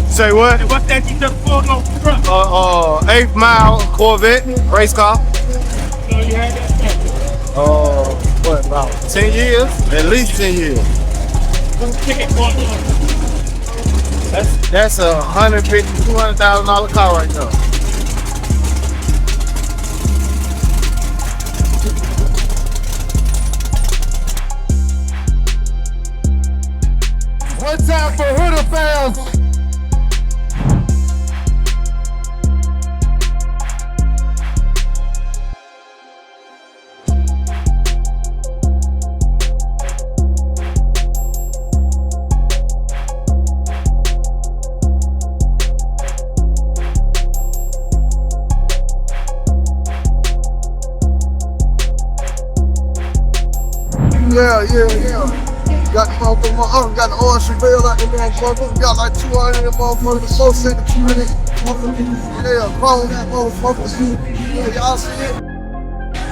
Say what? What's that you just pulled off the truck? 8th mile Corvette race car. So you had that. What about 10 years? At least 10 years. That's a $200,000 car right now. One time for Hooter fans. Yeah. Got the motherfucker, my uncle got the orange Chevelle out the motherfucker. Got like 200 of them motherfuckers associated with it. Yeah, chrome that motherfucker. Yeah, y'all see it?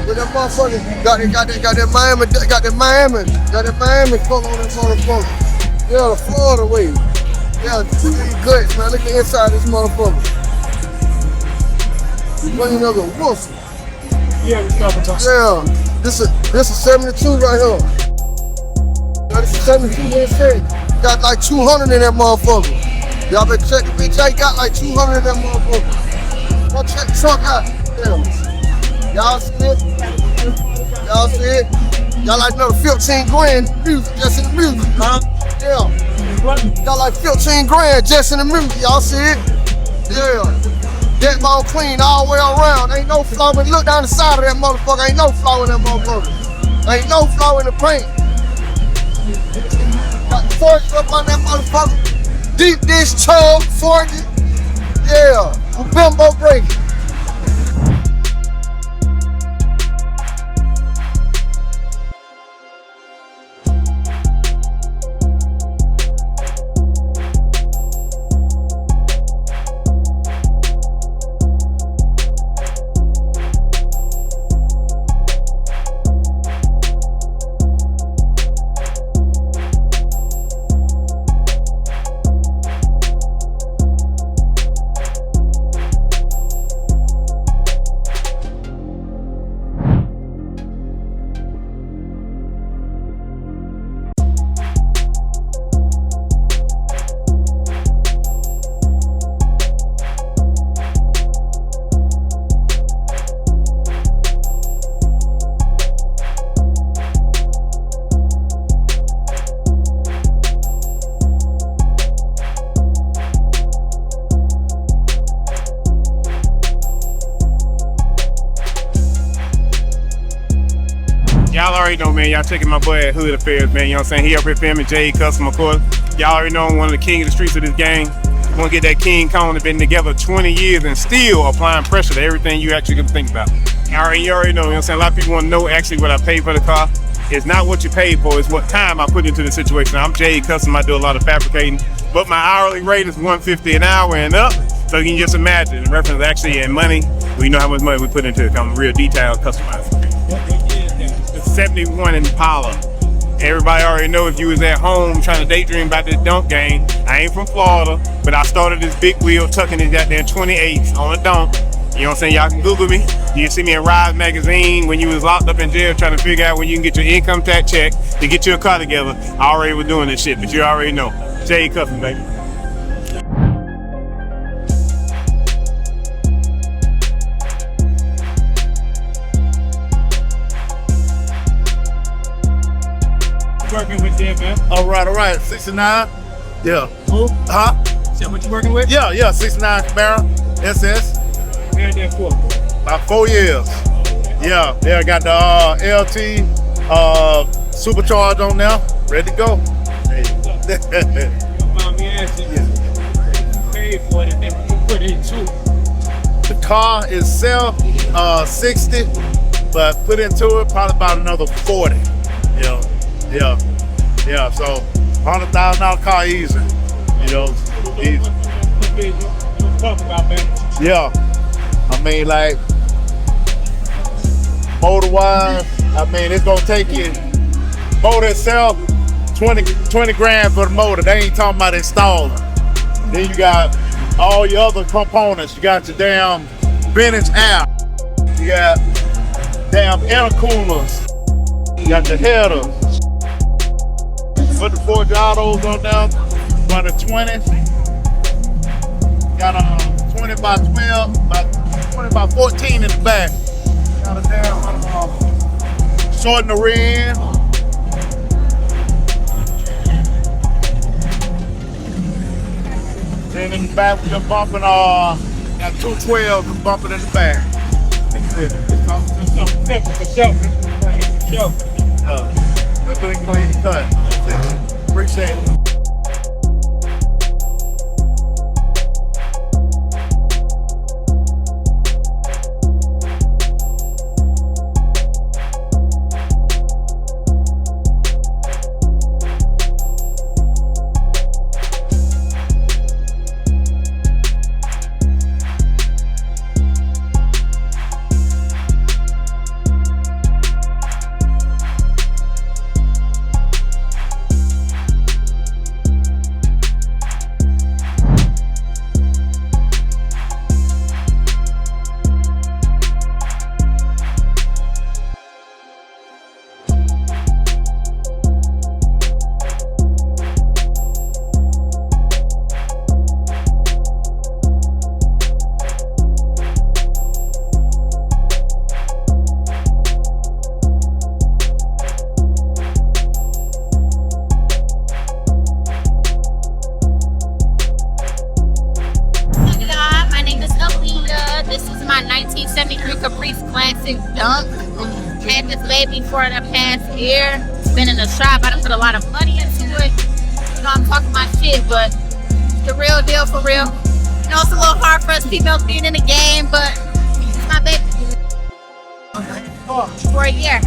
With that motherfucker, got that Miami color on that motherfucker. Yeah, the Florida way. Yeah, good, man. Look at the inside of this motherfucker. Clean up a wolf. Yeah, Yeah, this is 72 right here. This is 72 instead. Got like 200 in that motherfucker. Y'all better check the bitch. I got like 200 in that motherfucker. Go check the truck out. Yeah. Y'all see it? Y'all see it? Y'all like another 15 grand music just in the music, huh? Yeah. Y'all like 15 grand just in the music. Y'all see it? Yeah. That mouth clean all the way around. Ain't no flaw. Look down the side of that motherfucker. Ain't no flaw in that motherfucker. Ain't no flaw in the paint. Got the forks up on that motherfucker. Deep dish chug, 40. Yeah, bimbo break. Y'all already know, man. Y'all checking my boy at Hood Affairs, man. You know what I'm saying? He up here filming J Custom, of course. Y'all already know I'm one of the king of the streets of this game. Want to get that King Kong that been together 20 years and still applying pressure to everything you actually can think about. You already know, you know what I'm saying? A lot of people want to know actually what I paid for the car. It's not what you paid for, it's what time I put into the situation. I'm J Custom, I do a lot of fabricating, but my hourly rate is $150 an hour and up. So you can just imagine, the reference actually in money, we know how much money we put into it. I'm real detailed, customized. 71 Impala. Everybody already know if you was at home trying to daydream about this dunk game. I ain't from Florida, but I started this big wheel tucking his goddamn 28s on a dunk. You know what I'm saying? Y'all can Google me. You can see me in Rise Magazine when you was locked up in jail trying to figure out when you can get your income tax check to get your car together. I already was doing this shit, but you already know. J Custom, baby. Working with them, man. All right. 69. Yeah. Who? Huh? Is that what you working with? Yeah. 69 Camaro SS. Had that for? About 4 years. Yeah. I got the LT supercharged on there. Ready to go. Mommy asking you paid for it and then you put it too. The car itself, 60, but put into it probably about another 40. Yeah. So $100,000 car easy. Easy. Talk about, man. Yeah. I mean, like motor wise, I mean it's gonna take you motor itself, 20 grand for the motor. They ain't talking about installing. Then you got all your other components. You got your damn vintage air. You got damn intercoolers. You got the headers. Put the Forgiatos on there. Run the 20s. Got a 20 by 12, about 20 by 14 in the back. Got a damn shorten the rear. Then in the back, we're bumping, got 212 bumping in the back. That's what they clean cut. Appreciate it. This is my 1973 Caprice Classic Dunk. Had this baby for the past year. It's been in the shop. I done put a lot of money into it. You know, I'm talking my shit, but the real deal for real. You know, it's a little hard for us females being in the game, but it's my baby. For a year.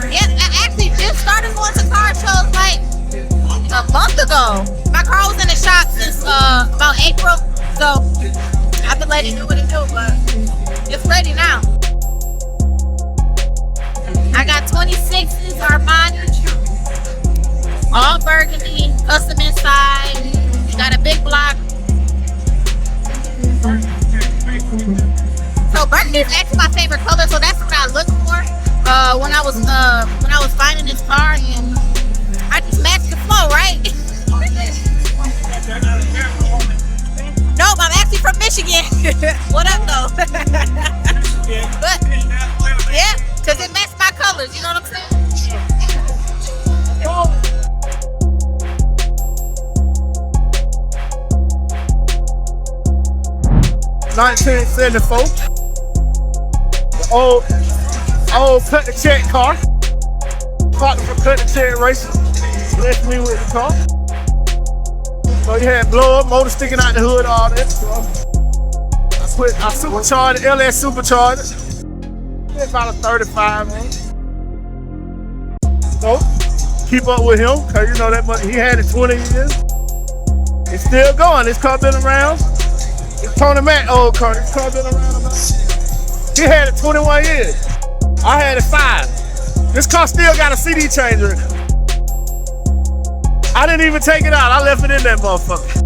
Yeah, I actually just started going to car shows like a month ago. My car was in the shop since about April, so I've been letting it do what it do, but it's ready now. I got 26s Armani, all burgundy, custom inside. Got a big block. So burgundy is actually my favorite color, so that's what I look for when I was finding this car, and I just matched the flow, right? Nope, I'm actually from Michigan. What up, though? But yeah, because it matched my colors, you know what I'm saying? 1974. The old cut the check car. Partner for cut the check racing. Blessed me with the car. So you had blow up, motor sticking out the hood, all that. So I supercharged it, LS supercharged it. It's about a 35, man. So keep up with him, cause you know that much. He had it 20 years. It's still going. This car been around. It's Tony Mac old car. This car been around about. He had it 21 years. I had it 5. This car still got a CD changer in it. I didn't even take it out. I left it in that motherfucker.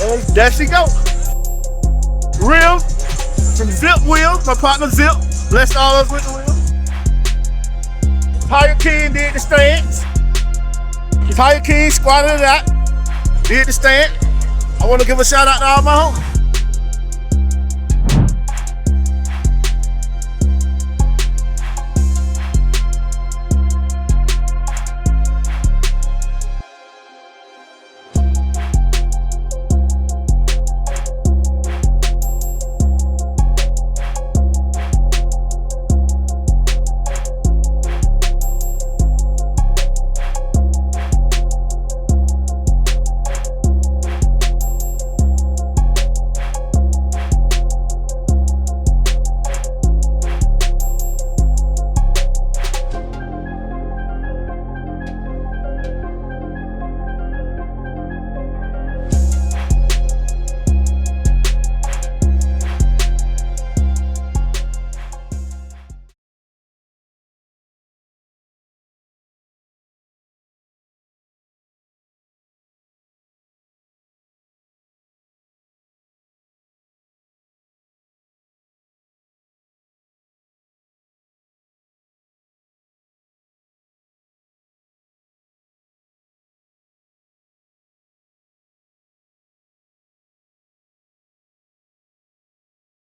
And there she go. Rims from Zip Wheels, my partner Zip. Blessed all of us with the wheels. Tire King did the stands. Tire King squatted it out. Did the stand. I want to give a shout out to all my homies.